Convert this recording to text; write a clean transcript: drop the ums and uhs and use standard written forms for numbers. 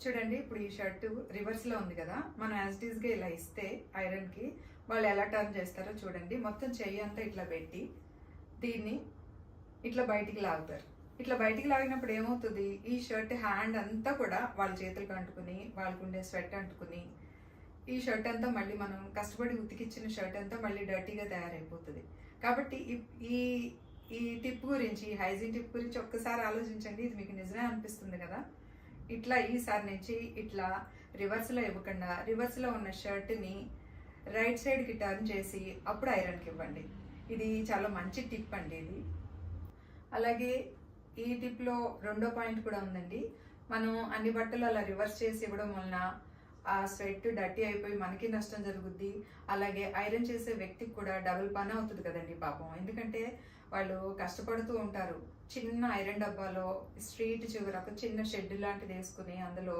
చూడండి, ఇప్పుడు ఈ షర్టు రివర్స్ లో ఉంది కదా, మనం యాజ్ ఇట్ ఈస్ గా ఇలా ఇస్తే ఐరన్ కి వాళ్ళు ఎలా టర్న్ చేస్తారో చూడండి. మొత్తం చెయ్యి అంతా ఇట్లా పెట్టి దీన్ని ఇట్లా బయటికి లాగుతారు. ఇట్లా బయటికి లాగినప్పుడు ఏమవుతుంది, ఈ షర్ట్ హ్యాండ్ అంతా కూడా వాళ్ళ చేతులకు అంటుకుని, వాళ్ళకు ఉండే స్వెట్ అంటుకుని, ఈ షర్ట్ అంతా మళ్ళీ మనం కష్టపడి ఉతికిచ్చిన షర్ట్ అంతా మళ్ళీ డర్టీగా తయారైపోతుంది. కాబట్టి ఈ ఈ టిప్ గురించి, హైజీన్ టిప్ గురించి ఒక్కసారి ఆలోచించండి. ఇది మీకు నిజమే అనిపిస్తుంది కదా. ఇట్లా ఈసారి నుంచి ఇట్లా రివర్స్లో ఇవ్వకుండా, రివర్స్లో ఉన్న షర్ట్ని రైట్ సైడ్కి టర్న్ చేసి అప్పుడు ఐరన్కి ఇవ్వండి. ఇది చాలా మంచి టిప్ అండి ఇది. అలాగే ఈ టిప్లో రెండో పాయింట్ కూడా ఉందండి. మనం అన్ని బట్టలు అలా రివర్స్ చేసి ఇవ్వడం వలన ఆ స్వెట్ డర్టీ అయిపోయి మనకి నష్టం జరుగుద్ది. అలాగే ఐరన్ చేసే వ్యక్తికి కూడా డబుల్ పని అవుతుంది కదండి పాపం. ఎందుకంటే వాళ్ళు కష్టపడుతూ ఉంటారు. చిన్న ఐరన్ డబ్బాలో స్ట్రీట్ చివర ఒక చిన్న షెడ్ లాంటిది వేసుకుని అందులో